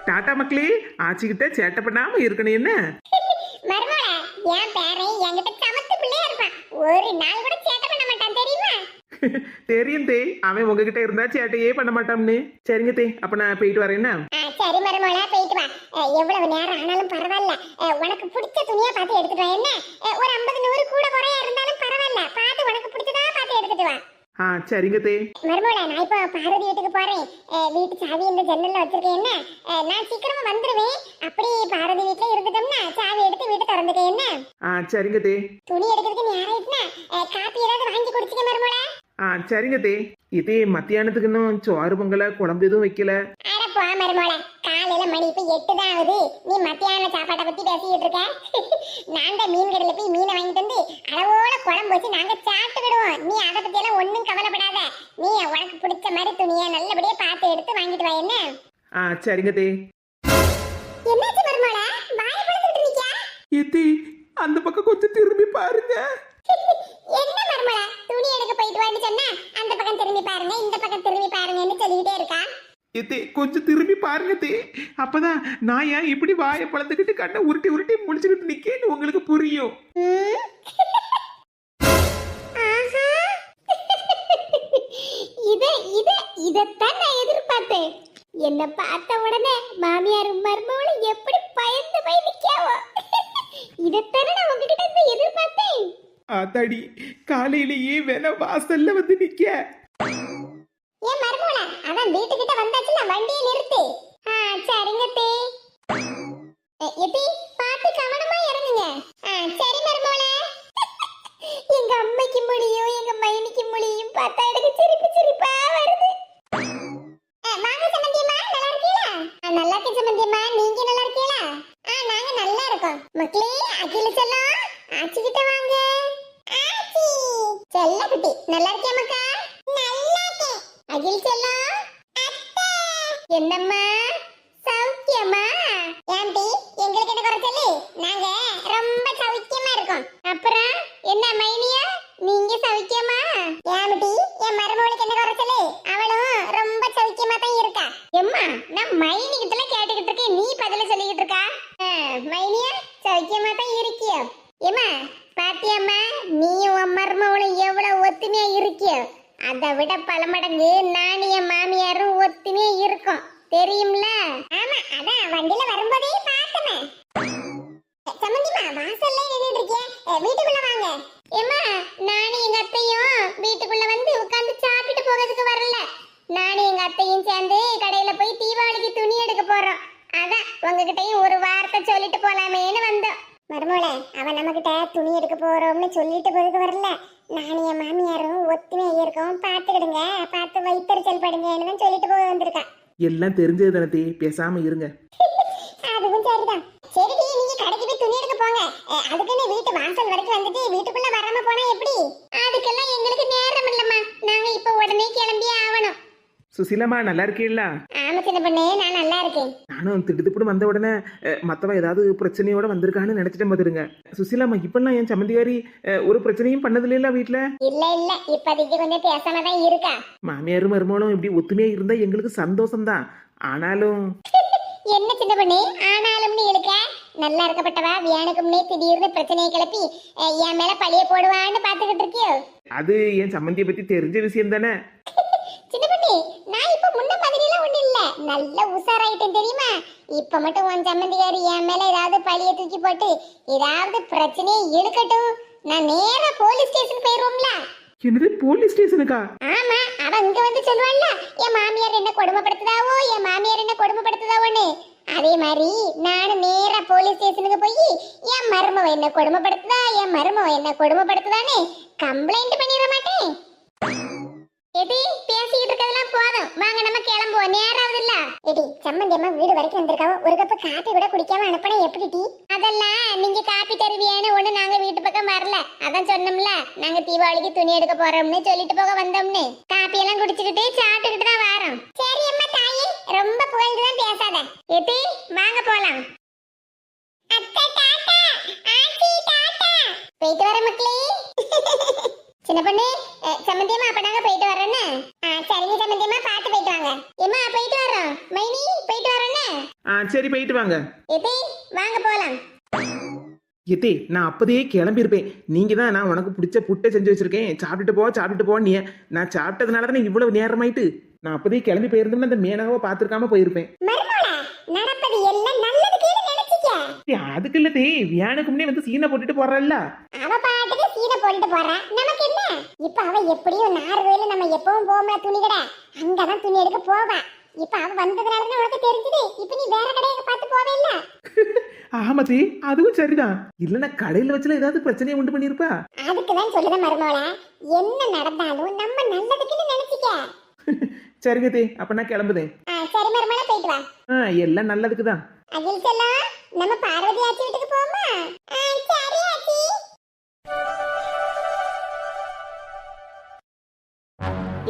டாடா மக்களே, ஆச்சிக்கிட்ட சேட்டை பண்ணாம இருக்கணும் என்ன? மர்மோள, என் பேரன் என்கிட்ட சமத்து பிள்ளையா இருப்பான். ஒரு நாள் கூட சேட்டை பண்ண மாட்டான் தெரியுமா? தெரியும் தே, அவன் உங்ககிட்ட இருந்தா சேட்டையே பண்ண மாட்டான்னு. சரிங்க தே, அப்ப நான் போயிட்டு வரேன்னா. சரி மர்மோள, போயிட்டு வா. எவ்வளவு நேரம் ஆனாலும் பரவாயில்ல, உனக்கு பிடிச்ச துணியா பார்த்து எடுத்துட்டு வா. என்ன ஒரு 50 100 கூட குறையா இருந்தாலும் பரவாயில்ல, பார்த்து உனக்கு பிடிச்சதா பார்த்து எடுத்துட்டு வா. சரிங்க தே. மர்மோள, நான் இப்ப பாரதி வீட்டுக்கு போறேன். வீட்டு சாவி இந்த ஜன்னல்ல வச்சிருக்கேன். என்ன நான் சீக்கிரமா வந்துருவேன். அப்படி பாரதி வீட்டுல இருந்துட்டோம்னா சாவி எடுத்து வீட்டை திறந்துட்டேன். என்ன சரிங்க தே. துணி எடுக்கிறதுக்கு நேரம் ஆயிட்டுனா காப்பி ஏதாவது வாங்கி குடிச்சிக்க மர்மோள. சரிங்க தே. இதே மத்தியானத்துக்கு இன்னும் சோறு பொங்கல குழம்பு எதுவும் வைக்கல. அட போ மர்மோள, காலையில மணி இப்ப 8 தான் ஆகுது. நீ மத்தியான சாப்பாட்டை பத்தி பேசிட்டு இருக்க. நாங்க மீன் கடையில போய் மீனை வாங்கிட்டு வந்து அளவோட குழம்பு வச்சு நாங்க சாப்பிட்டுக்கிடுவோம். நீ அதை பத்தி எல்லாம் ஒன்னும் கவலைப்படாத. நீ உனக்கு பிடிச்ச மாதிரி துணியை நல்லபடியா பார்த்து எடுத்து வாங்கிட்டு வா. என்ன சரிங்க தே. என்னாச்சு மர்மோள, வாய் பழுத்துட்டு நிக்கியா? ஏத்தி, அந்த பக்கம் கொஞ்சம் திரும்பி பாருங்க. என்ன மர்மோள, துணி எடுக்க போயிட்டு வான்னு சொன்னா அந்த பக்கம் திரும்பி பாருங்க, இந்த பக்கம் திரும்பி பாருங்கன்னு சொல்லிட்டே இருக்கா. ஏத்தே, கொஞ்சம் திரும்பி பாருங்க தே. அப்பதான் நான் ஏன் இப்படி வாயை பழந்துக்கிட்டு கண்ணை உருட்டி உருட்டி முடிச்சுக்கிட்டு நிக்கேன்னு உங்களுக்கு புரியும். இதத்தான் நான் எதிர்பார்த்தேன். என்ன பார்த்த உடனே மாமியாரும் மருமகளும் எப்படி பயந்து போய் நிக்காவோ. இதத்தானே நான் உங்ககிட்ட இருந்து எதிர்பார்த்தேன். ஆத்தாடி, காலையிலேயே வேணா வாசல்ல வந்து நிக்க. ஏன் மருமகள, அதான் வீட்டுக்கிட்ட வந்தாச்சுல, வண்டியை நிறுத்து. சரிங்க தே. எத்தி பார்த்து கவனமா இறங்குங்க. சரி மருமகள. எங்க அம்மைக்கு முடியும் எங்க மைனிக்கு முடியும் பார்த்தா எனக்கு சிரிப்பா வருது. வாங்க சம்பந்தியம்மா, நல்லா இருக்கீங்களா? நல்லா இருக்கேன் சம்பந்தியம்மா, நீங்க நல்லா இருக்கீங்களா? நாங்க நல்லா இருக்கோம். மக்களே, அகில செல்லம் ஆச்சிக்கிட்ட வாங்க. ஆச்சி செல்ல குட்டி, நல்லா இருக்கியா மக்கா? நல்லா இருக்கேன். அகில் செல்லம் அத்தை. என்னம்மா சௌக்கியமா? ஆண்டி, எங்களுக்கு என்ன குறைச்சலு? நாங்க ரொம்ப சௌக்கியமா இருக்கோம். அப்புறம் என்ன மைனியா, நீங்க சௌக்கியமா? ஏமிட்டி, என் மருமகளுக்கு என்ன குறைச்சலு? அவளும் ரொம்ப சௌக்கியமா தான் இருக்கா. எம்மா, நான் மைனி கிட்ட கேட்டுக்கிட்டு இருக்கேன், நீ பதில சொல்லிக்கிட்டு இருக்கா. மைனியா சௌக்கியமா தான் இருக்கியோ? ஏமா பாத்தியம்மா, நீயும் உன் மருமகளும் எவ்வளவு ஒத்துமையா இருக்கியோ, அதை விட பல மடங்கு நானும் என் மாமியாரும் ஒத்துமையா இருக்கும் தெரியும்ல? ஆமா, அதான் வண்டியில வரும்போதே பார்த்தமே. சம்பந்திமா, வாசல்ல நின்னுட்டு இருக்கேன், வீட்டுக்குள்ள வாங்க. ஏமா, நானும் எங்க அத்தையும் வீட்டுக்குள்ள வந்து உட்கார்ந்து சாப்பிட்டு போகிறதுக்கு வரல. நானும் எங்க அத்தையும் சேர்ந்து கடையில போய் தீபாவளிக்கு துணி எடுக்க போறோம். அதான் உங்ககிட்டயும் ஒரு வார்த்தை சொல்லிட்டு போலாமேன்னு வந்தோம். மருமகளே, அவன் நம்ம கிட்ட துணி எடுக்க போறோம்னு சொல்லிட்டு போறதுக்கு வரல. நானும் என் மாமியாரும் ஒத்துமையா இருக்கோம், பாத்துக்கிடுங்க, பார்த்து வைத்தறிச்சல் படுங்கன்னு தான் சொல்லிட்டு போக வந்திருக்கா. எல்லாம் தெரிஞ்சது தானே, பேசாம இருங்க. அதுவும் சரிதான். சரி, நீங்க கடைக்கு போய் துணி எடுக்க போங்க. அதுக்குன்னு வீட்டு வாசல் வரைக்கும் வந்துட்டு வீட்டுக்குள்ள வராம போனா எப்படி? அதுக்கெல்லாம் எங்களுக்கு நேரம் இல்லம்மா, நாங்க இப்ப உடனே கிளம்பியே ஆகணும். சுசிலாமா, நல்லா இருக்கீங்களா? ஆமா சின்ன பொண்ணு, நான் நல்லா இருக்கேன். நானும் திடுதிப்புன்னு வந்த உடனே மத்தவன் ஏதாவது பிரச்சனையோட வந்திருக்கான்னு நினைச்சிட்டேன் பாத்துருங்க. சுசிலாமா, இப்பெல்லாம் என் சம்மந்திகாரி ஒரு பிரச்சனையும் பண்ணது இல்ல வீட்டுல? இல்ல, இப்போதைக்கு கொஞ்சம் பேசாம தான் இருக்கா. மாமியாரும் மருமகளும் இப்படி ஒத்துமையா இருந்தா எங்களுக்கு சந்தோஷம்தான். ஆனாலும் என்ன சின்ன பொண்ணு ஆனாலும்னு இருக்க? நல்லா இருக்கப்பட்டவா வியானுக்கு முன்னே திடீர்னு பிரச்சனையை கிளப்பி என் மேல பழிய போடுவான்னு பாத்துக்கிட்டு இருக்கியோ? அது என் சம்மந்தியை பத்தி தெரிஞ்ச விஷயம் தானே. சின்ன பொண்ணு, நான் இப்ப முன்ன மாதிரிலாம் ஒண்ணு இல்ல, நல்ல உஷாராயிட்டேன் தெரியுமா? இப்ப மட்டும் உன் சம்மந்திகாரி என் மேல ஏதாவது பழிய தூக்கி போட்டு ஏதாவது பிரச்சனையை இழுக்கட்டும், நான் நேரா போலீஸ் ஸ்டேஷன் போயிருவோம்ல. என்னது, போலீஸ் ஸ்டேஷனுக்கா? ஆமா, அவன் இங்க வந்து சொல்லுவான்ல, என் மாமியார் என்ன கொடுமைப்படுத்துதாவோ, என் மாமியார் என்ன கொடுமைப்படுத்துதாவோன்னு. அதே மாதிரி நானும் நேரா போலீஸ் ஸ்டேஷனுக்கு போய் என் மருமவ என்ன கொடுமைப்படுத்துதா, என் மருமவ என்ன கொடுமைப்படுத்துதான்னு கம்ப்ளைண்ட் பண்ணிட மாட்டேன். எடி, பேசிக்கிட்டு இருக்கதெல்லாம் போதும், வாங்க நம்ம கிளம்புவோம், நேராவது இல்ல. எடி, சம்மந்தி அம்மா வீடு வரைக்கும் வந்திருக்காவோ, ஒரு கப்பு காப்பி கூட குடிக்காம அனுப்பினா எப்படி டி? அதெல்லாம் நீங்க காப்பி தருவியான்னு ஒண்ணு நாங்க வீட்டு பக்கம் வரல, அதான் சொன்னோம்ல, நாங்க தீபாவளிக்கு துணி எடுக்க போறோம்னு சொல்லிட்டு போக வந்தோம்னு. காப்பி எல்லாம் குடிச்சுக்கிட்டு சாப்பிட்டுக்கிட்டு தான் வரோம். சரி அம்மா தாயே, ரொம்ப புகழ்ந்துதான் பேசாத. எடி, வாங்க போலாம். அத்தை டாடா, ஆச்சி டாடா. போயிட்டு வர மக்களே. சின்ன பொண்ணு, சம்மந்தியம்மா, அப்ப நாங்க போயிட்டு வரோன்னு. சரிங்க சம்மந்தியம்மா, பார்த்து போயிட்டு வாங்க. ஏம்மா, போயிட்டு வரோம். மைனி, போயிட்டு வரோன்னு. சரி போயிட்டு வாங்க. எத்தி வாங்க போலாம். எத்தே நான் அப்போதையே கிளம்பியிருப்பேன். நீங்க தான் நான் உனக்கு பிடிச்ச புட்டை செஞ்சு வச்சிருக்கேன், சாப்பிட்டுட்டு போ நீ. நான் சாப்பிட்டதுனால தானே இவ்வளவு நேரமாயிட்டு. நான் அப்போதையே கிளம்பி போயிருந்தோம்னா அந்த மேனகாவை பார்த்துருக்காம போயிருப்பேன். மர்மோளா நடப்பது எல்லாம் நல்லதுக்கேன்னு நினைச்சிக்க. அதுக்கு இல்ல தே, வியானுக்கு முன்னே வந்து சீனை போட்டுட்டு போறல்ல. அவ பாட்டுக்கு சீனை போட்டுட்டு போறா, நமக்கு என்ன? இப்ப அவ எப்படியும் நார்வேல நம்ம எப்பவும் போவோம்ல துணி கடை, அங்கதான் துணி எடுக்க போவா. இப்ப அவ வந்ததுனால உனக்கு தெரிஞ்சது. இப்ப நீ வேற கடையை பார்த்து போவே இல்ல. ஆமாத்தி, அதுவும் சரிதான். இல்லன்னா கடையில வச்சுல ஏதாவது பிரச்சனையை உண்டு பண்ணிருப்பா. அதுக்குதான் சொல்லுத மர்மோளா, என்ன நடந்தாலும் நம்ம நல்லதுக்குன்னு நினைச்சிக்க. சரிங்க தே, அப்ப நான் கிளம்புதேன். சரி மர்மோளா, போயிட்டு வா. எல்லாம் நல்லதுக்குதான். அகில் செல்லம், நம்ம பார்வதி ஆச்சி வீட்டுக்கு போமா? சரி ஆச்சி.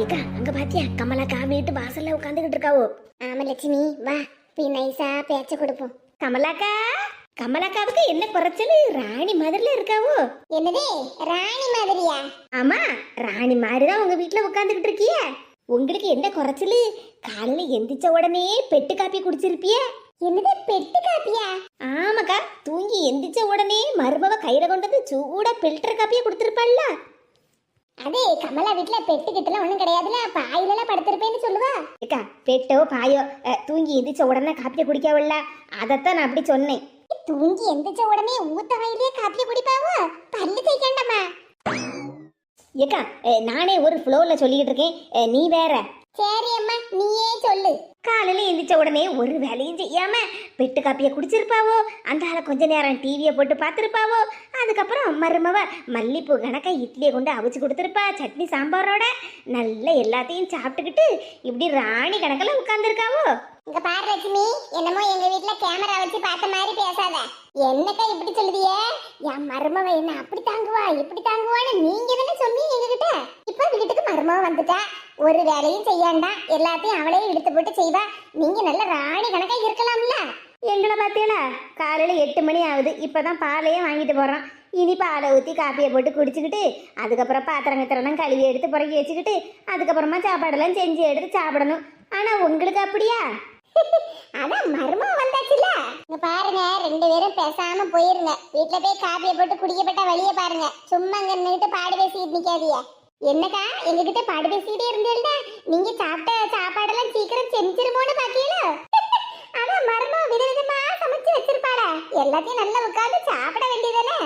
ஏக்கா அங்க பாத்தியா கமலாக்கா வீட்டு வாசல்ல உட்காந்துக்கிட்டு இருக்காவோ. ஆமா லட்சுமி, வா போய் நைஸா பேச்ச கொடுப்போம். கமலாக்கா, கமலாக்காவுக்கு என்ன குறைச்சல்? ராணி மாதிரில இருக்காவோ. என்னது ராணி மாதிரியா? ஆமா, ராணி மாதிரிதான் உங்க வீட்டுல உட்காந்துக்கிட்டு இருக்கிய. உங்களுக்கு என்ன குறைச்சல்? காலையில எந்திரிச்ச உடனே பெட்டு காப்பி குடிச்சிருப்பிய. என்னது பெட்டு காப்பியா? ஆமாக்கா, தூங்கி எந்திரிச்ச உடனே மருமவ கையில கொண்டது சூடா பில்டர் காப்பியை கொடுத்துருப்பாள்ல. அது கமலா வீட்டுல பெட்டு கிட்டலாம் ஒண்ணும் கிடையாதுல, பாயில படுத்திருப்பேன்னு சொல்லுவா. ஏக்கா பெட்டோ பாயோ தூங்கி எந்திரிச்ச உடனே காப்பியை குடிக்கவில்ல, அதத்தான் நான் அப்படி சொன்னேன். தூங்கி எந்திரிச்ச உடனே ஊத்த வாயிலே காப்பி குடிப்பாவோ? பல்லு தேய்க்கண்டமா? ஏக்கா நானே ஒரு ஃப்ளோர்ல சொல்லிக்கிட்டு இருக்கேன், நீ வேற. சரி அம்மா, நீயே சொல்லு. காலையில எந்திரிச்ச உடனே ஒரு வேலையும் செய்யாம பெட்டு காப்பியை குடிச்சிருப்பாவோ, அந்த ஆளை கொஞ்ச நேரம் டிவியை போட்டு பார்த்துருப்பாவோ. அதுக்கப்புறம் மருமவ மல்லிப்பூ கணக்கா இட்லியை கொண்டு அவிச்சு கொடுத்துருப்பா, சட்னி சாம்பாரோட. நல்ல எல்லாத்தையும் சாப்பிட்டுக்கிட்டு இப்படி ராணி கணக்கில் உட்காந்துருக்காவோ. இங்க பாரு லட்சுமி, என்னமோ எங்க வீட்டுல கேமரா வச்சு பார்த்த மாதிரி பேசாத. என்னக்கா இப்படி சொல்லுதியே? என் மருமவ என்ன அப்படி தாங்குவா இப்படி தாங்குவான்னு நீங்க தானே சொன்னீங்க எங்ககிட்ட. இப்ப வீட்டுக்கு மருமவ வந்துட்டா, ஒரு வேலையும் செய்யாண்டா, எல்லாத்தையும் அவளே இழுத்து போட்டு செய்வா. நீங்க நல்ல ராணி கணக்கா இருக்கலாம்ல. எங்களை பார்த்தீங்களா, காலையில 8 மணி ஆகுது, இப்பதான் பாலையே வாங்கிட்டு போறோம். இனி பாலை ஊற்றி காப்பியை போட்டு குடிச்சுக்கிட்டு அதுக்கப்புறம் பாத்திரங்கத்திரம் கழுவி எடுத்து புறக்கி வச்சுக்கிட்டு அதுக்கப்புறமா சாப்பாடெல்லாம் செஞ்சு எடுத்து சாப்பிடணும். ஆனா உங்களுக்கு அப்படியா? அதான் மருமவ வந்தாச்சுல. இங்க பாருங்க, 2 பேரும் பேசாம போயிருங்க. வீட்டுல போய் காப்பியை போட்டு குடிக்கப்பட்ட வழிய பாருங்க. சும்மா அங்க நின்னுட்டு பாடு பேசிட்டு நிக்காதீங்க. என்னக்கா எங்ககிட்ட பாடு பேசிட்டே இருந்தேல்ல, நீங்க சாப்பிட்ட சாப்பாடெல்லாம் சீக்கிரம் செஞ்சிருமோன்னு பாக்கீல. அதான் மருமவ விதவிதமா சமைச்சு வச்சிருப்பாடா, எல்லாத்தையும் நல்லா உட்கார்ந்து சாப்பிட வேண்டியதானே.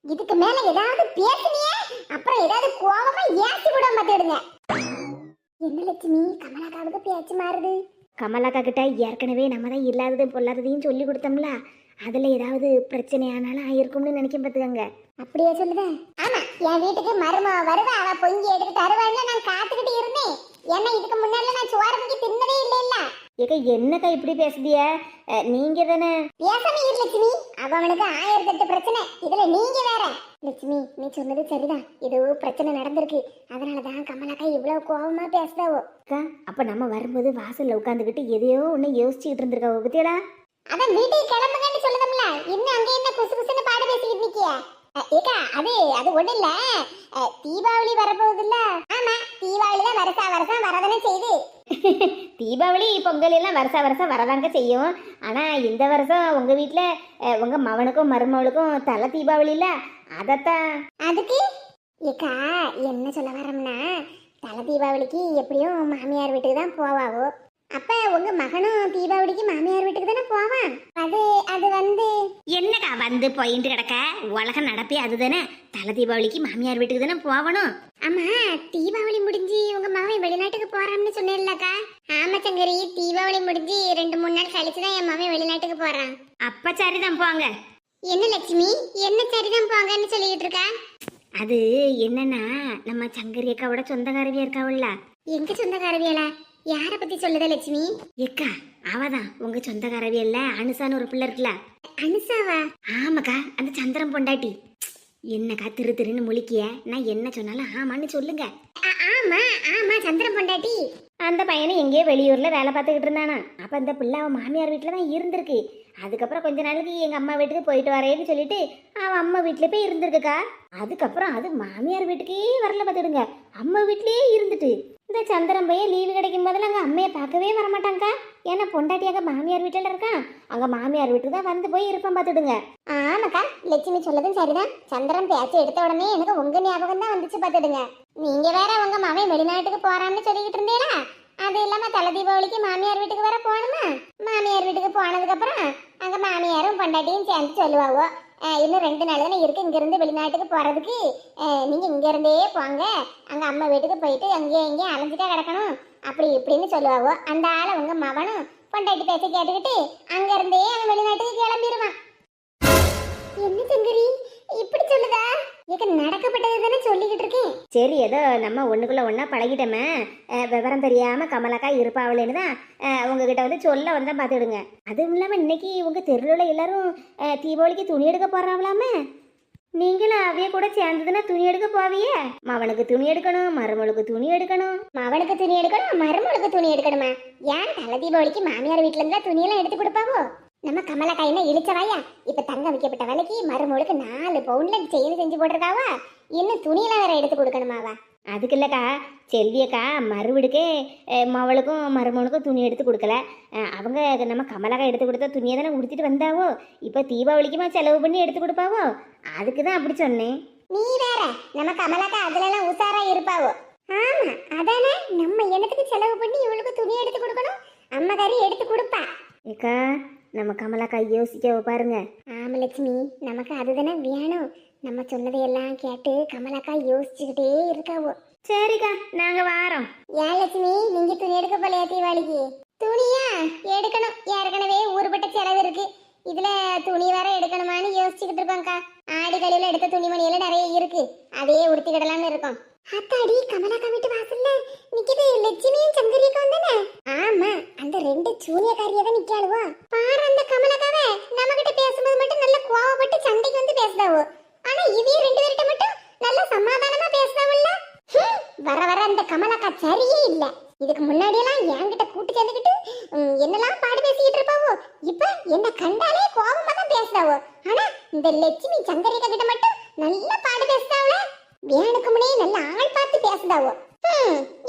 இதுக்கு மேல ஏதாவது பேசுனியே அப்புறம் ஏதாவது கோவமா ஏசி கூட மாத்திடுங்க. என்ன லட்சுமி, கமலாக்காவுக்கு பேச்சு மாறுது? கமலாக்கா கிட்ட ஏற்கனவே நம்ம தான் இல்லாததும் பொல்லாததையும் சொல்லி கொடுத்தோம்ல, அதுல ஏதாவது பிரச்சனை ஆனாலும் ஆயிருக்கும்னு நினைக்கும் பார்த்துக்கங்க. அப்படியே சொல்லுதேன். ஆமா, என் வீட்டுக்கு மருமக வருவா, அவ பொங்கி எடுத்து தருவான்னு நான் காத்துக்கிட்டு இருந்தேன். ஏன்னா இதுக்கு முன்னால நான் சோறு பொங்கி தின்னதே இல்ல. ஏக்கா என்னக்கா இப்படி பேசுதிய? நீங்க தானே பேசாம இரு லட்சுமி, அவனுக்கு 1008 பிரச்சனை, இதுல நீங்க வேற. லட்சுமி, நீ சொன்னது சரிதான், ஏதோ பிரச்சனை நடந்திருக்கு, அதனாலதான் கமலாக்கா இவ்வளவு கோபமா பேசுதாவோ. அக்கா, அப்ப நம்ம வரும்போது வாசல்ல உட்காந்துக்கிட்டு எதையோ ஒண்ணு யோசிச்சுக்கிட்டு இருந்திருக்காவோ பத்தியடா. அதான் வீட்டுக்கு கிளம்புங்கன்னு சொல்லுதம்ல, இன்னும் அங்க என்ன குசு குசுன்னு பாடு பேசிக்கிட்டு நிக்கிய? ஏக்கா அது ஒண்ணு இல்ல, தீபாவளி வரப்போகுது இல்ல. ஆமா, தீபாவளி தான் வருஷா வருஷம் வரதானே செய்யுது. தீபாவளி பொங்கல் எல்லாம் வருஷா வருஷம் வரதாங்க செய்யும். ஆனா இந்த வருஷம் உங்க வீட்டுல உங்க மவனுக்கும் மருமவளுக்கும் தலை தீபாவளி இல்ல, அதத்தான். அதுக்கு ஏக்கா என்ன சொல்ல வரோம்னா, தலை தீபாவளிக்கு எப்படியும் மாமியார் வீட்டுக்கு தான் போவாவோ. அப்ப உங்க மகனும் தீபாவளிக்கு மாமியார் வீட்டுக்கு தானே போவான். அது வந்து என்னக்கா வந்து போயிட்டு கிடக்க, உலக நடப்பே அதுதானே. தலை தீபாவளிக்கு மாமியார் வீட்டுக்கு தானே போகணும். ஆமா, தீபாவளி முடிஞ்சு உங்க மகன் வெளிநாட்டுக்கு போறான்னு சொன்னேன்லக்கா. ஆமா சங்கரி, தீபாவளி முடிஞ்சு 2-3 நாள் கழிச்சுதான் என் மகன் வெளிநாட்டுக்கு போறான். அப்ப சரிதான் போங்க. என்ன லட்சுமி, என்ன சரிதான் போங்கன்னு சொல்லிட்டு இருக்கா? அது என்னன்னா, நம்ம சங்கரி அக்காவோட சொந்தக்காரவியா இருக்காவுல்ல. எங்க சொந்தக்காரவியலா? யார பத்தி சொல்லுத லட்சுமி? ஏக்கா அவதான் உங்க சொந்தக்காரவியல்ல, அனுசான்னு ஒரு பிள்ளை இருக்குல்ல. அனுசாவா? ஆமாக்கா, அந்த சந்திரன் பொண்டாட்டி. என்னக்கா திரு திருன்னு முழிக்கிய? நான் என்ன சொன்னாலும் ஆமான்னு சொல்லுங்க. ஆமா ஆமா, சந்திரன் பொண்டாட்டி. அந்த பையனும் எங்கேயோ வெளியூர்ல வேலை பார்த்துக்கிட்டு இருந்தானா. அப்ப இந்த பிள்ளை அவன் மாமியார் வீட்டில் தான் இருந்திருக்கு. அதுக்கப்புறம் கொஞ்ச நாளைக்கு எங்க அம்மா வீட்டுக்கு போயிட்டு வரேன்னு சொல்லிட்டு அவன் அம்மா வீட்டுல போய் இருந்திருக்குக்கா. அதுக்கப்புறம் அது மாமியார் வீட்டுக்கே வரல பார்த்துடுங்க, அம்மா வீட்லயே இருந்துட்டு. இந்த சந்திரன் பையன் லீவு கிடைக்கும் போதெல்லாம் அங்கே அம்மையை பார்க்கவே வரமாட்டாங்கக்கா. ஏன்னா பொண்டாட்டியாக மாமியார் வீட்டில் இருக்கான், அங்கே மாமியார் வீட்டுக்கு தான் வந்து போய் இருப்பேன் பார்த்துடுங்க. ஆமாக்கா, லட்சுமி சொல்லதும் சரிதான். சந்திரன் பேச்ச எடுத்த உடனே எனக்கு உங்க ஞாபகம் தான் வந்துச்சு பார்த்துடுங்க. நீங்க வேற உங்க மகன் வெளிநாட்டுக்கு போறான்னு சொல்லிக்கிட்டு இருந்தீங்களா? அது இல்லாம தலை தீபாவளிக்கு மாமியார் வீட்டுக்கு வர போகணுமா? மாமியார் வீட்டுக்கு போனதுக்கு அப்புறம் அங்க மாமியாரும் பொண்டாட்டியும் சேர்ந்து சொல்லுவாவோ, இன்னும் 2 நாள் தானே இருக்கு இங்க இருந்து வெளிநாட்டுக்கு போறதுக்கு, நீங்க இங்க இருந்தே போங்க, அங்க அம்மா வீட்டுக்கு போயிட்டு அங்கேயும் இங்கேயும் அலைஞ்சிட்டா கிடக்கணும் அப்படி இப்படின்னு சொல்லுவாவோ. அந்த ஆளை உங்க மகனும் பொண்டாட்டி பேச கேட்டுக்கிட்டு அங்க இருந்தே அவன் வெளிநாட்டுக்கு கிளம்பிடுவான். என்ன சங்கரி இப்படி சொல்லுதா? எனக்கு நடக்கப்பட்டது தானே சொல்லிக்கிட்டு இருக்கேன். சரி, ஏதோ நம்ம ஒண்ணுக்குள்ள ஒன்னா பழகிட்டோமே, விவரம் தெரியாம கமலாக்கா இருப்பாவளேன்னு தான் உங்ககிட்ட வந்து சொல்ல வந்தா பார்த்துடுங்க. அதுவும் இல்லாம இன்னைக்கு உங்க தெருவில் எல்லாரும் தீபாவளிக்கு துணி எடுக்க போறாங்களாமே. நீங்களும் அவைய கூட சேர்ந்ததுன்னா துணி எடுக்க போவியே. மவனுக்கு துணி எடுக்கணும், மருமகளுக்கு துணி எடுக்கணும். மவனுக்கு துணி எடுக்கணும், மருமகளுக்கு துணி எடுக்கணுமா? ஏன் தலை தீபாவளிக்கு மாமியார் வீட்டுல இருந்தா துணியெல்லாம் எடுத்து கொடுப்பாவோ? நம்ம கமலா கையில இழிச்சவாயா இப்ப தங்க வைக்கப்பட்ட வேலைக்கு மருமகளுக்கு 4 பவுன்ல செயின் செஞ்சு போட்டிருக்காவா, இன்னும் துணியெல்லாம் வேற எடுத்து கொடுக்கணுமாவா? அதுக்கு இல்லக்கா, செல்வியக்கா மறுவீடுக்கே மவளுக்கும் மருமகனுக்கும் துணி எடுத்து கொடுக்கல. அவங்க நம்ம கமலாக்கா எடுத்து கொடுத்த துணியை தானே உடுத்திட்டு வந்தாவோ, இப்போ தீபாவளிக்குமா செலவு பண்ணி எடுத்து கொடுப்பாவோ, அதுக்கு தான் அப்படி சொன்னேன். நீ வேற நம்ம கமலாக்கா அதுல எல்லாம் உசாரா இருப்பாவோ. ஆமா அதானே, நம்ம என்னத்துக்கு செலவு பண்ணி இவளுக்கு துணி எடுத்து கொடுக்கணும், அம்மா கறி எடுத்து கொடுப்பா. ஏக்கா நம்ம கமலாக்கா யோசிக்க பாருங்க. ஆமா லட்சுமி, நமக்கு அதுதானே வேணும். நம்ம சொன்னதையெல்லாம் கேட்டு கமலாக்கா யோசிச்சுக்கிட்டே இருக்காவோ. சரிக்கா, நாங்க வாரோம். ஏன் லட்சுமி, நீங்க துணி எடுக்க போலையா தீபாவளிக்கு? துணியா எடுக்கணும், ஏற்கனவே ஊருப்பட்ட செலவு இருக்கு, இதுல துணி வேற எடுக்கணுமான்னு யோசிச்சுக்கிட்டு இருப்பாங்கக்கா. ஆடி கழிவுல எடுத்த துணிமணியெல்லாம் நிறைய இருக்கு, அதையே உடுத்திக்கிடலாம்னு இருக்கோம். அத்தாடி, கமலாக்கா வீட்டு வாசல்ல நிக்குது லட்சுமியும் சங்கரியும் தானே? ஆமா, அந்த 2 சூனியக்காரியா தான் நிக்காளுவோ. பாரு அந்த கமலாக்காவே நம்ம கிட்ட பேசும்போது மட்டும் நல்ல கோவப்பட்டு சண்டைக்கு வந்து பேசுதாவோ, ஆனா இவங்க 2 பேர்கிட்ட மட்டும் நல்ல சமாதானமா பேசுதாவல்ல. வர வர அந்த கமலாக்கா சரியே இல்ல. இதுக்கு முன்னாடி எல்லாம் என்கிட்ட கூட்டு சேர்ந்துக்கிட்டு என்னெல்லாம் பாடு பேசிக்கிட்டு இருப்பாவோ, இப்ப என்ன கண்டாலே கோபமா தான் பேசுதாவோ. ஆனா இந்த லட்சுமி சங்கரிகா கிட்ட மட்டும் நல்ல பாடு பேசுதாவல, வேணுக்கு முன்னே நல்ல ஆள் பார்த்து பேசுதாவோ.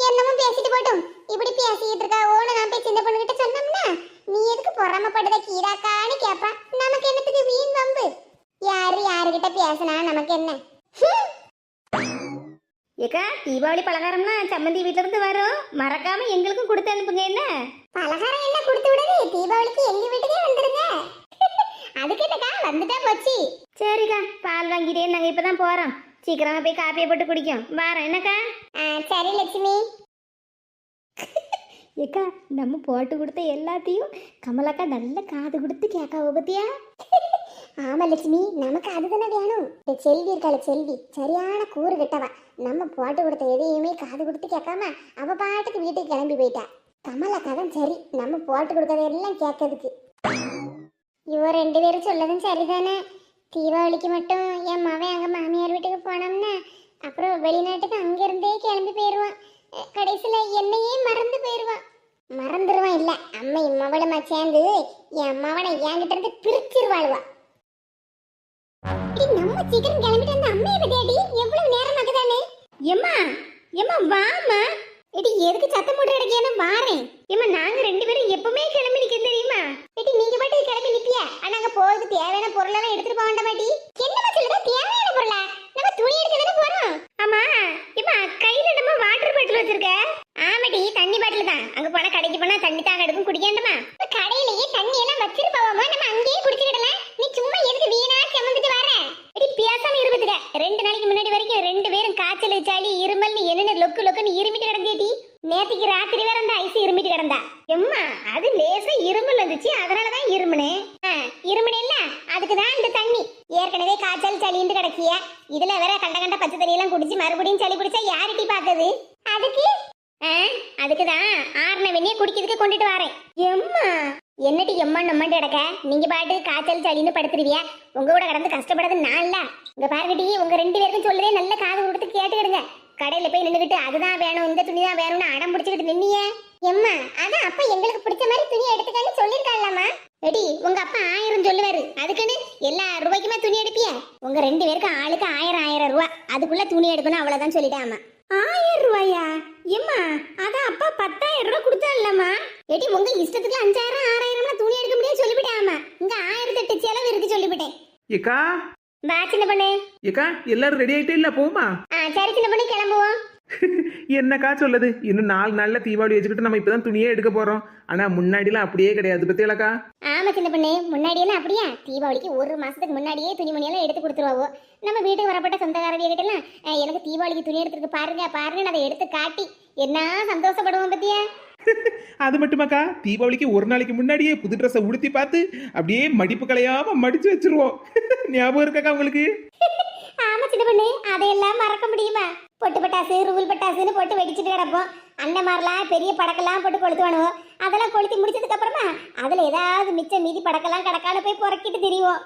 என்னமோ பேசிட்டு போட்டும், இப்படி பேசிக்கிட்டு இருக்காவோன்னு நான் போய் சின்ன பொண்ணு கிட்ட சொன்னோம்னா நீ எதுக்கு பொறாமப்படுத கீராக்கான்னு கேப்பா. நமக்கு என்னத்துக்கு வீண் வம்பு? யாருகிட்ட பேசினா நமக்கு என்ன? ஏக்கா தீபாவளி பலகாரம்னா சம்மந்தி வீட்டுல இருந்து வரும், மறக்காம எங்களுக்கும் கொடுத்து அனுப்புங்க. என்ன பலகாரம் என்ன கொடுத்து விடுது? தீபாவளிக்கு எங்க வீட்டுக்கே வந்துருங்க. அதுக்கு என்னக்கா, வந்துட்டா போச்சு. சரிக்கா, பால் வாங்கிட்டே நாங்க இப்பதான் போறோம், சீக்கிரமா போய் காப்பியை போட்டு குடிக்கும் வாரம். என்னக்கா? சரி லட்சுமி. ஏக்கா நம்ம போட்டு கொடுத்த எல்லாத்தையும் கமலாக்கா நல்ல காது கொடுத்து கேட்காவ பத்தியா? ஆமா லட்சுமி, நமக்கு அதுதானே வேணும். இந்த செல்வி இருக்காள, செல்வி சரியான கூறு கட்டவா. நம்ம போட்டு கொடுத்த எதையுமே காது கொடுத்து கேட்காம அவ பாட்டுக்கு வீட்டுக்கு கிளம்பி போயிட்டா. கமலாக்கா தான் சரி, நம்ம போட்டு கொடுக்கறத எல்லாம் கேட்கறதுக்கு. இவ 2 பேரும் சொல்லதும் சரிதானே. தீபாவளிக்கு மட்டும் என் மவன் அங்க மாமியார் வீட்டுக்கு போனோம்னா அப்புறம் வெளிநாட்டுக்கு அங்கிருந்தே கிளம்பி போயிடுவான். கடைசியில என்னையே மறந்து போயிடுவான். மறந்துடுவான் இல்ல, அம்மா மவளமா சேர்ந்து என் மவனை என்கிட்ட இருந்து பிரிச்சிருவாளுவா. நம்ம சீக்கிரம் கிளம்பிட்டு அந்த அம்மையை பத்தியாடி எவ்வளவு நேரம் ஆகுதானே? எம்மா எம்மா வாமா. எடி எதுக்கு சத்தம் போட்டு கிடக்கியான? வாரேன். எம்மா நாங்க 2 பேரும் எப்பவுமே கிளம்பி நிக்க தெரியுமா? எடி நீங்க பாட்டு கிளம்பி நிப்பியா? ஆனா அங்க போறதுக்கு தேவையான பொருளெல்லாம் எடுத்துட்டு போக வேண்டாம் மாட்டி? என்னமா சொல்லுதா தேவையான பொருளா? நம்ம துணி எடுக்க தானே போறோம். ஆமா எம்மா, கையில நம்ம வாட்டர் பாட்டில் வச்சிருக்க? ஆமாடி, தண்ணி பாட்டில் தான். அங்க போனா கடைக்கு போனா தண்ணி தாங்க எடுக்கும், குடிக்கேண்டமா? கடையிலேயே தண்ணி எல்லாம் வச்சிருப்பாவமா, நம்ம அங்கேயே குடிச்சுக்கிடலாம். நீ சும்மா எதுக்கு வீணா செமந்துட்டு வர? எடி பேசாம இருந்துக்க. 2 நாளைக்கு முன்னாடி வரைக்கும் 2 பேரும் காய்ச்சல் சளி இருமல் என்னென்ன லொக்கு லொக்குன்னு இருமிட்டு கிடந்தேடி. நேத்திக்கு ராத்திரி வேற அந்த ஐஸ் இருமிட்டு கிடந்தா. எம்மா அது லேசா இருமல் வந்துச்சு, அதனாலதான் இருமுனே. இருமுனேல்ல, அதுக்குதான் இந்த தண்ணி. ஏற்கனவே காய்ச்சல் சளின்னு கிடக்கிய, இதுல வேற கண்ட கண்ட பச்சை தண்ணியெல்லாம் குடிச்சு மறுபடியும் சளி பிடிச்சா யார்கிட்ட பார்த்தது? அதுக்குதான் ஆறுன வெண்ணிய குடிக்கிறதுக்கு கொண்டுட்டு வரேன். எம்மா என்னடி எம்மா நம்மட்டு கிடக்க? நீங்க பாட்டு காய்ச்சல் சளின்னு படுத்துருவியா? உங்க கூட கடந்து கஷ்டப்படுறது நான் இல்ல. இங்க பாருங்கடி, உங்க 2 பேருக்கும் சொல்லுதே நல்ல காது கொடுத்து கேட்டுக்கிடுங்க. கடையில போய் நின்னுகிட்டு அதுதான் வேணும் இந்த துணி தான் வேணும்னு அடம் பிடிச்சிக்கிட்டு நின்னிய எம்மா அதான் அப்பா எங்களுக்கு பிடிச்ச மாதிரி துணி எடுத்துக்கன்னு சொல்லிருக்காங்களாமா. எடி உங்க அப்பா 1000 சொல்லுவாரு, அதுக்குன்னு எல்லா ரூபாய்க்குமே துணி எடுப்பிய? உங்க 2 பேருக்கு ஆளுக்கு 1000 ரூபாய், அதுக்குள்ள துணி எடுக்கணும் அவ்வளவுதான் சொல்லிட்டாமா. 1000 ரூபாயா? எம்மா அதான் அப்பா 10,000 ரூபாய் கொடுத்தாருலம்மா. எடி உங்க இஷ்டத்துக்கு 5000 6000 துணி எடுக்க முடியாது சொல்லிவிட்டாமா. இங்க 1008 செலவு இருக்கு சொல்லிவிட்டேன். ஏக்கா வா சின்ன பொண்ணு. ஏக்கா எல்லாரும் ரெடி ஆயிட்டே இல்ல போமா? சரி சின்ன பொண்ணு கிளம்புவோம். என்னக்கா சொல்லுது, இன்னும் 4 நாள்ல தீபாவளி வச்சுக்கிட்டு நம்ம இப்பதான் துணியே எடுக்க போறோம். ஆனா முன்னாடிலாம் அப்படியே கிடையாது பத்தியலக்கா. ஆமா சின்ன பொண்ணு, முன்னாடியெல்லாம் அப்படியா? தீபாவளிக்கு 1 மாசத்துக்கு முன்னாடியே துணிமணியெல்லாம் எடுத்து கொடுத்துருவாவோ. நம்ம வீட்டுக்கு வரப்பட்ட சொந்தக்காரவிய கிட்டலாம் எனக்கு தீபாவளிக்கு துணி எடுத்துருக்கு பாருங்க பாருங்க அதை எடுத்து காட்டி என்ன சந்தோஷப்படுவோம் பத்தியா. அது மட்டுமாக்கா, தீபாவளிக்கு 1 நாளைக்கு முன்னாடியே புது ட்ரெஸ்ஸை உடுத்தி பார்த்து அப்படியே மடிப்பு கலையாம மடிச்சு வச்சிருவோம். ஞாபகம் இருக்காக்கா உங்களுக்கு? ஆமா சின்ன பொண்ணு, அதையெல்லாம் மறக்க முடியுமா? பொட்டு பட்டாசு ரூல் பட்டாசுன்னு போட்டு வெடிச்சிட்டு கிடப்போம். அண்ணன் மாதிரிலாம் பெரிய படக்கெல்லாம் போட்டு கொளுத்துவானுவோம். அதெல்லாம் கொளுத்தி முடிச்சதுக்கு அப்புறமா அதுல ஏதாவது மிச்சம் மீதி படக்கெல்லாம் கிடக்கான்னு போய் புறக்கிட்டு திரிவோம்.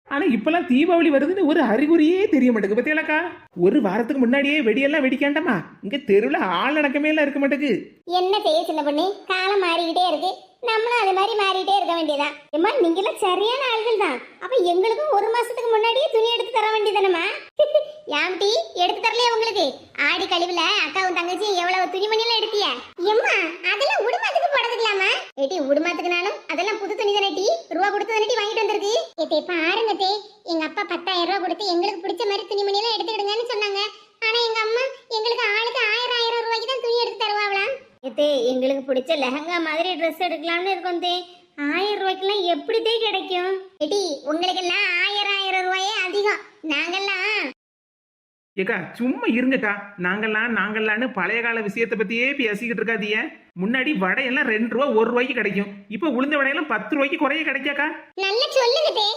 ஆனா இப்பெல்லாம் தீபாவளி வருதுன்னு ஒரு அறிகுறியே தெரிய மாட்டேங்குது பத்தியலக்கா. 1 வாரத்துக்கு முன்னாடியே வெடியெல்லாம் வெடிக்காண்டாமா? இங்க தெருவில் ஆள் நடக்கமே எல்லாம் இருக்க மாட்டேங்குது. என்ன செய்ய சின்ன பொண்ணு, காலம் மாறிக்கிட்டே இருக்கு, நம்மளும் அது மாதிரி மாறிட்டே இருக்க வேண்டியதான். ஏம்மா நீங்களாம் சரியான ஆள்கள் தான். அப்ப எங்களுக்கும் 1 மாசத்துக்கு முன்னாடியே துணி எடுத்து தர வேண்டியதானம்மா? யாம்டி எடுத்து தரலையா உங்களுக்கு? ஆடி கழிவுல அக்காவும் தங்கச்சியும் எவ்வளவு துணிமணியெல்லாம் எடுத்திய? எம்மா அதெல்லாம் உடுமாத்துக்கு போடுறதுக்கலாமா? ஏட்டி உடுமாத்துக்குனாலும் அதெல்லாம் புது துணி தானே டி, ரூபா கொடுத்து தானே வாங்கிட்டு வந்திருக்கு. ஏத்தே பாருங்க தே, எங்க அப்பா 10,000 ரூபா கொடுத்து எங்களுக்கு பிடிச்ச மாதிரி துணிமணியெல்லாம் எடுத்துக்கிடுங்கன்னு சொன்னாங்க. ஆனா எங்க அம்மா எங்களுக்கு ஆளுக்கு 1000 ரூபாய்க்கு தான் துணி எடுத்து தருவாங்களாம். ஏத்தே எங்களுக்கு பிடிச்ச லெஹங்கா மாதிரி ட்ரெஸ் எடுக்கலாம்னு இருக்கோம் தே. 1000 ரூபாய்க்குலாம் எப்படிதே கிடைக்கும்? ஏட்டி உங்களுக்கெல்லாம் 1000 ரூபாயே அதிகம். நாங்கெல்லாம் ஏக்கா சும்மா இருங்கக்கா. நாங்கள்லான்னு பழைய கால விஷயத்தை பத்தியே பேசிக்கிட்டு இருக்காதீங்க. முன்னாடி வடையெல்லாம் 2 ரூபா 1 ரூபாய்க்கு கிடைக்கும். இப்ப உளுந்த வடையெல்லாம் 10 ரூபாய்க்கு குறைய கிடைக்காக்கா. நல்லா சொல்லுங்க தே.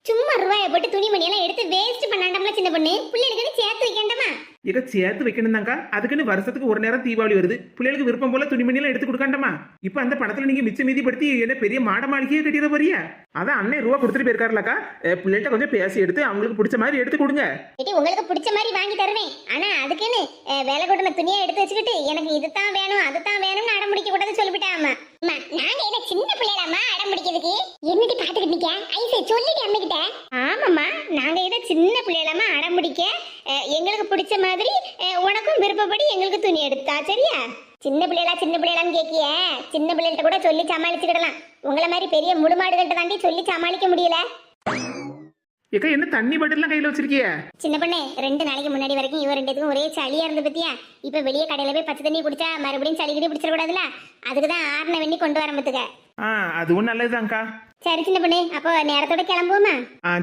சும்மா ரூபாயை போட்டு துணிமணி எல்லாம் எடுத்து வேஸ்ட் பண்ணாண்டம்ல சின்ன பொண்ணு. பிள்ளைகளுக்கு சேர்த்து வைக்கண்டாமா? ஏக்கா சேர்த்து வைக்கணும் தாங்க. அதுக்குன்னு வருஷத்துக்கு ஒரு நேரம் தீபாவளி வருது, பிள்ளைகளுக்கு விருப்பம் போல துணிமணி எல்லாம் எடுத்து கொடுக்காண்டமா? இப்ப அந்த படத்துல நீங்க மிச்ச மீதி படுத்தி என்ன பெரிய மாட மாளிகையே கட்டிட போறியா? அதான் அண்ணன் ரூபா கொடுத்துட்டு போயிருக்காருலக்கா. பிள்ளைகிட்ட கொஞ்சம் பேசி எடுத்து அவங்களுக்கு பிடிச்ச மாதிரி எடுத்து கொடுங்க. ஏட்டி உங்களுக்கு பிடிச்ச மாதிரி வாங்கி தருவேன். ஆனா அதுக்குன்னு வேலை கூட்டின துணியை எடுத்து வச்சுக்கிட்டு எனக்கு இதுதான் வேணும் அதுதான் வேணும்னு அடம் முடிக்க கூடாது சொல்லிவிட்டாமா. நாங்க என்ன சின்ன பிள்ளைலாமா அடம் முடிக்கிறதுக்கு? என்னடி பாத்துக்கிட்டு நிக்க? ஐசே சொல்லிட்டு அம்மா கிட்ட. ஆமாம்மா, நாங்க இதை சின்ன பிள்ளைகளாம அடம் பிடிக்க எங்களுக்கு பிடிச்ச மாதிரி உனக்கும் விருப்பப்படி எங்களுக்கு துணி எடுத்தா சரியா? சின்ன பிள்ளைலான்னு கேக்கிய? சின்ன பிள்ளைகிட்ட கூட சொல்லி சமாளிச்சுக்கிடலாம். உங்களை மாதிரி பெரிய முடுமாடுகிட்ட தாண்டி சொல்லி சமாளிக்க முடியல. ஏக்கா என்ன தண்ணி பாட்டிலாம் கையில வச்சிருக்கிய? சின்ன பொண்ணு 2 நாளைக்கு முன்னாடி வரைக்கும் இவ 2 பேத்துக்கும் ஒரே சளியா இருந்து பத்தியா. இப்ப வெளியே கடையில போய் பச்சை தண்ணி குடிச்சா மறுபடியும் சளி கிடி பிடிச்சிட கூடாதுல, அதுக்குதான் ஆறுன வெண்ணி கொண்டு வரம்பத்துக்க. அதுவும் நல்லதுதான்க்கா. சரி சின்ன பொண்ணு, அப்போ நேரத்தோட கிளம்புவோமா?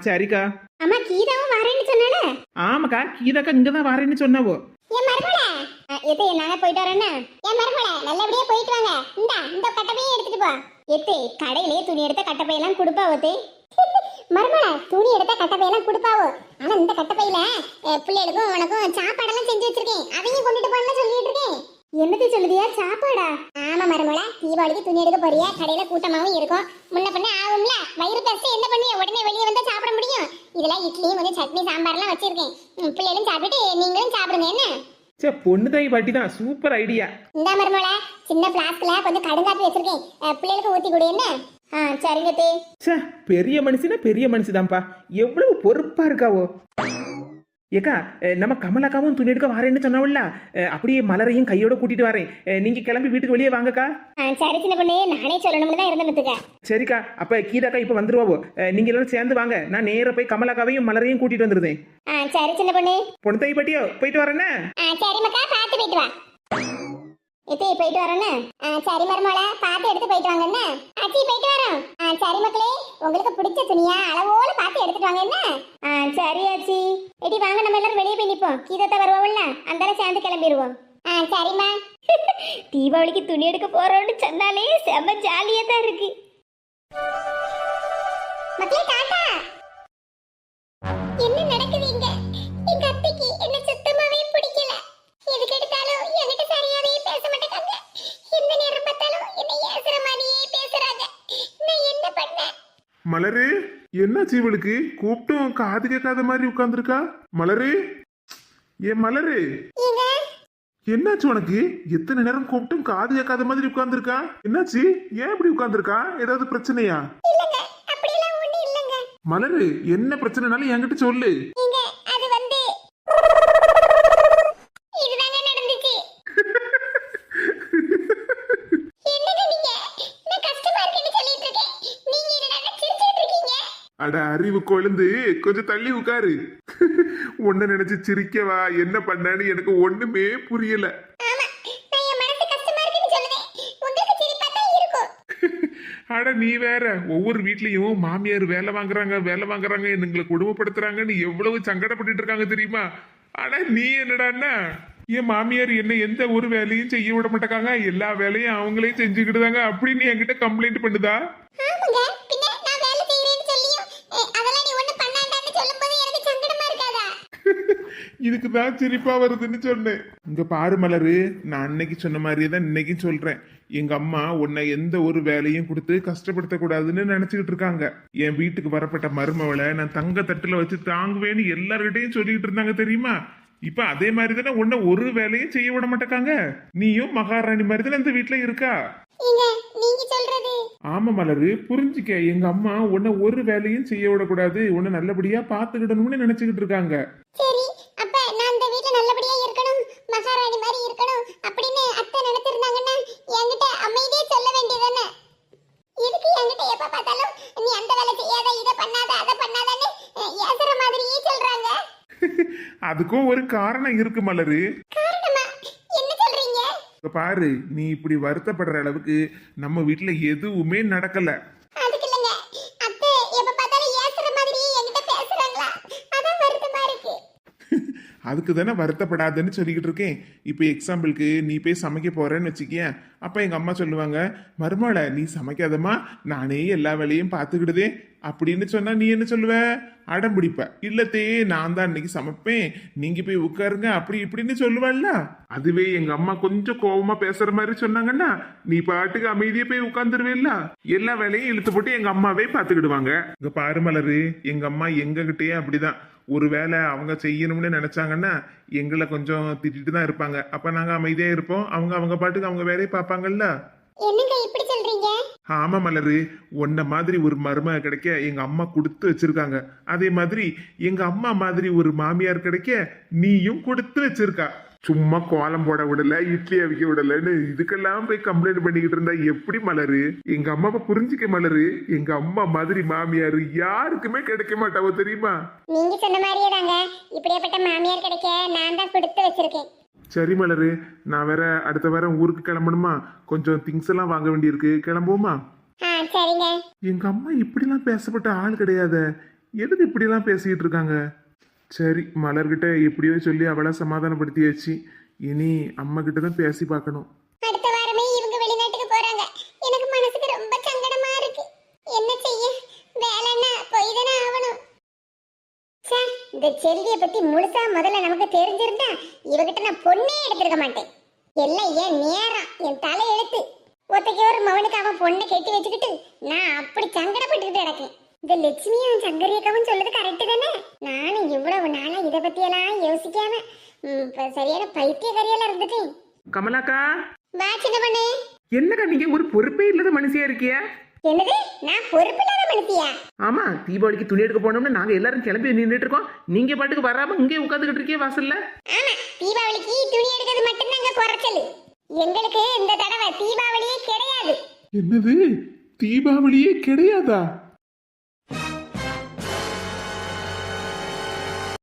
சரிக்கா. அம்மா கீதாவும் வரேன்னு சொன்னால? ஆமாக்கா, கீதாக்கா இங்கதான் வரேன்னு சொன்னாவோ. என் மருமகளே எத்தே நாங்க போயிட்டு வரேன்னு. என் மருமகளே நல்லபடியா போயிட்டு வாங்க. இந்த கட்டப்பையும் எடுத்துட்டு போ. எத்தே கடையிலேயே துணி எடுத்த கட்டப்பையெல்லாம் கொடுப்பாவோ? மருமகளே துணி எடுத்த கட்டப்பையெல்லாம் கொடுப்பாவோ? ஆனா இந்த கட்டப்பையில பிள்ளைகளுக்கும் உனக்கும் சாப்பாடெல்லாம் செஞ்சு வச்சிருக்கேன், அதையும் கொண்டுட்டு போன்னு சொல்லிட்டு இருக்கேன். என்னது சொல்லுதியா? சாப்பாடா? ஆமா மருமகளே, தீபாவளிக்கு துணி எடுக்க போறியா? கடையில கூட்டமாவும் இருக்கும், முன்ன பண்ண ஆகும்ல. வயிறு பசி என்ன பண்ணிய உடனே வெளியே வந்தா சாப்பிட முடியும்? இதுல இட்லியும் கொஞ்சம் சட்னி சாம்பார்லாம் வச்சிருக்கேன். பிள்ளைகளும் சாப்பிட்டு நீங்களும் சாப்பிடுங்க என்ன? பொண்ணு தாய் பாட்டி தான், சூப்பர் ஐடியா. இந்த மருமகளே சின்ன பிளாஸ்க்ல கொஞ்சம் கடுங்காப்பி வச்சிருக்கேன், பிள்ளைகளுக்கு ஊத்தி கொடு என்ன? சரிங்க தே. பெரிய மனுஷனா பெரிய மனுஷதான்ப்பா, எவ்வளவு பொறுப்பா இருக்காவோ. ஏக்கா நம்ம கமலாக்காவும் துணி எடுக்க வரேன்னு சொன்னாவில்ல, அப்படியே மலரையும் கையோட கூட்டிட்டு வரேன். நீங்க கிளம்பி வீட்டுக்கு வெளியே வாங்கக்கா. சரி சின்ன பொண்ணு, நானே சொல்லணும்னு தான் இருந்தேன். சரிக்கா, அப்ப கீதாக்கா இப்ப வந்துருவாவோ. நீங்க எல்லாரும் சேர்ந்து வாங்க, நான் நேர போய் கமலாக்காவையும் மலரையும் கூட்டிட்டு வந்துருந்தேன். சரி சின்ன பொண்ணு. பொண்ணு தாய் பாட்டியோ போயிட்டு வரேன்னு. சரி மக்கா, பார்த்து போயிட்டு வா. எத்தே போயிட்டு வரேன்னு. சரி மருமகளே பார்த்து எடுத்து போயிட்டு வாங்க என்ன? அச்சி போயிட்டு வரோம். சரி மக்களே, உங்களுக்கு பிடிச்ச துணியா அளவோட பார்த்து எடுத்துட்டு வாங்க என்ன? சரி ஆச்சி. எடி வாங்க நம்ம எல்லாரும் வெளியே போய் நிப்போம். கீதத்தை வருவாள்ல, அந்தால சேர்ந்து கிளம்பிடுவோம். சரிம்மா. தீபாவளிக்கு துணி எடுக்க போறோம்னு சொன்னாலே செம்ம ஜாலியா தான் இருக்கு. மக்களே டாடா. என்ன நடக்குது இங்க? எங்க அத்தைக்கு என்ன சுத்தமாவே பிடிக்கல. எதுக்கு எடுத்தாலும் என்கிட்ட சரியாவே பேச மாட்டேங்காங்க. எந்த நேரம் பார்த்தாலும் என்ன ஏசுற மாதிரியே பேசுறாங்க. நான் என்ன பண்ணேன்? மலரு, என்னாச்சு இவளுக்கு? கூப்பிட்டும் காது கேட்காத மாதிரி உட்கார்ந்துருக்கா. மலரு, ஏ மலரு, ஏங்க என்னாச்சு உனக்கு? எத்தனை நேரம் கூப்பிட்டும் காது கேட்காத மாதிரி உட்கார்ந்துருக்கா. என்னாச்சு? ஏன் இப்படி உட்கார்ந்துருக்கா? ஏதாவது பிரச்சனையா? இல்லங்க அப்படியெல்லாம் ஒண்ணு இல்லங்க. மலரு, என்ன பிரச்சனைனாலும் என்கிட்ட சொல்லு. ஏங்க அது வந்து இதுதாங்க நடந்துச்சு. என்னங்க நீங்க? நான் கஷ்டமா இருக்குன்னு சொல்லிட்டு இருக்கேன். நீங்க என்னடா சிரிச்சிட்டு இருக்கீங்க? அட அறிவு கொழுந்து, கொஞ்சம் தள்ளி உட்காரு. ஒன்னு நினைச்சு சிரிக்கவா? என்ன பண்ணான்னு எனக்கு ஒண்ணுமே புரியல. ஆமா, நான் என் மனசு கஷ்டமா இருக்குன்னு சொல்லுவேன். உங்களுக்கு சிரிப்பா தான் இருக்கும். அட நீ வேற, ஒவ்வொரு வீட்லயும் மாமியார் வேலை வாங்குறாங்க எங்களை குடும்பப்படுத்துறாங்கன்னு எவ்வளவு சங்கடப்பட்டுட்டு இருக்காங்க தெரியுமா? ஆனா நீ என்னடான்னா, என் மாமியார் என்ன எந்த ஒரு வேலையும் செய்ய விட மாட்டாங்க, எல்லா வேலையும் அவங்களே செஞ்சுக்கிட்டுதாங்க அப்படின்னு என்கிட்ட கம்ப்ளைண்ட் பண்ணுதா? ஆமாங்க, பின்ன நான் வேலை செய்யறேன்னு சொல்லியும் அதெல்லாம் நீ ஒண்ணு பண்ணாண்டான்னு சொல்லும்போது எனக்கு சங்கடமா இருக்காதா? இதுக்குதான் சிரிப்பா வருதுன்னு சொன்னேன். இங்க பாரு மலரு, நான் அன்னைக்கு சொன்ன மாதிரியே தான் இன்னைக்கும் சொல்றேன். எங்க அம்மா உன்னை எந்த ஒரு வேலையும் கொடுத்து கஷ்டப்படுத்த கூடாதுன்னு நினைச்சுக்கிட்டு இருக்காங்க. என் வீட்டுக்கு வரப்பட்ட மருமவளை நான் தங்க தட்டுல வச்சு தாங்குவேன்னு எல்லார்கிட்டையும் சொல்லிட்டு இருந்தாங்க தெரியுமா? இப்ப அதே மாதிரி தானே உன்னை ஒரு வேலையும் செய்ய விட மாட்டேக்காங்க. நீயும் மகாராணி மாதிரி தானே இந்த வீட்டுல இருக்கா. ஏங்க நீங்க சொல்றது ஆமா மலரு, புரிஞ்சுக்க. எங்க அம்மா உன்னை ஒரு வேலையும் செய்ய விடக்கூடாது, உன்னை நல்லபடியா பாத்துக்கிடணும்னு நினைச்சுக்கிட்டு இருக்காங்க. சரி, அப்ப நான் இந்த வீட்ல நல்லபடியா இருக்கணும், மகாராணி மாதிரி இருக்கணும் அப்படின்னு அத்தை நினைச்சிருந்தாங்கன்னா என்கிட்ட அமைதியே சொல்ல வேண்டியதானே? எதுக்கு என்கிட்ட எப்ப பார்த்தாலும் நீ அந்த வேலை செய்யாத, இதை பண்ணாத, அதை பண்ணாதன்னு ஏசுற மாதிரியே சொல்றாங்க? அதுக்கும் ஒரு காரணம் இருக்கு மலரு. காரணமா? என்ன சொல்றீங்க? இப்ப பாரு, நீ இப்படி வருத்தப்படுற அளவுக்கு நம்ம வீட்டுல எதுவுமே நடக்கல. அதுக்கு இல்லைங்க, அத்தை எப்ப பார்த்தாலும் ஏசுற மாதிரியே என்கிட்ட பேசுறாங்களா, அதான் வருத்தமா இருக்கு. அதுக்கு தானே வருத்தப்படாதுன்னு சொல்லிக்கிட்டு இருக்கேன். இப்போ எக்ஸாம்பிளுக்கு நீ போய் சமைக்க போறேன்னு வச்சுக்கியேன். அப்ப எங்க அம்மா சொல்லுவாங்க, மருமகள நீ சமைக்காதம்மா, நானே எல்லா வேலையும் பார்த்துக்கிடுதே அப்படின்னு சொன்னா நீ என்ன சொல்லுவ? அடம் பிடிப்ப. இல்லத்தே, நான் தான் இன்னைக்கு சமைப்பேன், நீங்க போய் உட்காருங்க அப்படி இப்படின்னு சொல்லுவாள்ல. அதுவே எங்க அம்மா கொஞ்சம் கோபமா பேசுற மாதிரி சொன்னாங்கன்னா நீ பாட்டுக்கு அமைதியே போய் உட்கார்ந்துருவேல்ல. எல்லா வேலையும் இழுத்து போட்டு எங்க அம்மாவே பார்த்துக்கிடுவாங்க. இங்க பாரு மலரு, எங்க அம்மா எங்ககிட்டயே அப்படிதான். ஒரு வேலை அவங்க செய்யணும்னு நினைச்சாங்கன்னா எங்களை கொஞ்சம் திட்டிட்டு தான் இருப்பாங்க. அப்ப நாங்க அமைதியா இருப்போம், அவங்க பாட்டுக்கு அவங்க வேலையை பார்ப்பாங்கல்ல. என்னங்க இப்படி சொல்றீங்க? ஆமா மலரு, உன்ன மாதிரி ஒரு மருமக கிடைக்க எங்க அம்மா கொடுத்து வச்சிருக்காங்க. அதே மாதிரி எங்க அம்மா மாதிரி ஒரு மாமியார் கிடைக்க நீயும் கொடுத்து வச்சிருக்கா. சும்மா கோலம் போட விடல, இட்லி அவிக்க விடலன்னு இதுக்கெல்லாம் போய் கம்ப்ளைண்ட் பண்ணிக்கிட்டு இருந்தா எப்படி மலரு? எங்க அம்மாவை புரிஞ்சுக்க மலரு. எங்க அம்மா மாதிரி மாமியார் யாருக்குமே கிடைக்க மாட்டாவோ தெரியுமா? நீங்க சொன்ன மாதிரியே தாங்க, இப்படியாப்பட்ட மாமியார் கிடைக்க நான் தான் கொடுத்து வச்சிருக்கேன். சரி மலரு, நான் வேற அடுத்த வாரம் ஊருக்கு கிளம்பணுமா, கொஞ்சம் திங்ஸ் எல்லாம் வாங்க வேண்டியிருக்கு, கிளம்புவோமா? சரிங்க. எங்க அம்மா இப்படிலாம் பேசப்பட்ட ஆள் கிடையாது, எதுக்கு இப்படிலாம் பேசிக்கிட்டு இருக்காங்க? சரி, மலர்கிட்ட எப்படியோ சொல்லி அவளை சமாதானப்படுத்தியாச்சு. இனி அம்மா கிட்ட தான் பேசி பார்க்கணும். அடுத்த வாரமே இவங்க வெளிநாட்டுக்கு போறாங்க. எனக்கு மனசுக்கு ரொம்ப சங்கடமா இருக்கு. என்ன செய்ய, வேலைன்னா போய் தானே ஆகணும். இந்த செல்வியை பத்தி முழுசா முதல்ல நமக்கு தெரிஞ்சிருந்தா இவகிட்ட நான் பொண்ணே எடுத்திருக்க மாட்டேன். எல்லாம் என் நேரம், என் தலை எழுத்து. ஒத்தைக்கு ஒரு மவனுக்கு அவன் பொண்ணை கட்டி வச்சுக்கிட்டு நான் அப்படி சங்கடப்பட்டுக்கிட்டு கிடக்கேன். இந்த லட்சுமியும் சங்கரியக்காவும் சொல்லுது கரெக்டு தானே? நானும் இவ்வளவு நாளா இதை பத்தியெல்லாம் யோசிக்காம சரியான பைத்தியக்காரியால இருந்துட்டேன். கமலாக்கா, வா சின்ன பொண்ணு. என்னக்கா நீங்க ஒரு பொறுப்பே இல்லாத மனுஷியா இருக்கியா? என்னது, நான் பொறுப்பில்லாத மனுஷியா? ஆமா, தீபாவளிக்கு துணி எடுக்க போனோம்னு நாங்க எல்லாரும் கிளம்பி நின்றுட்டு இருக்கோம். நீங்க பாட்டுக்கு வராம இங்கே உட்காந்துக்கிட்டு இருக்கே வாசல்ல. ஆமா, தீபாவளிக்கு துணி எடுக்கிறது மட்டும்தாங்க குறைச்சல். எங்களுக்கு இந்த தடவை தீபாவளியே கிடையாது. என்னது, தீபாவளியே கிடையாதா?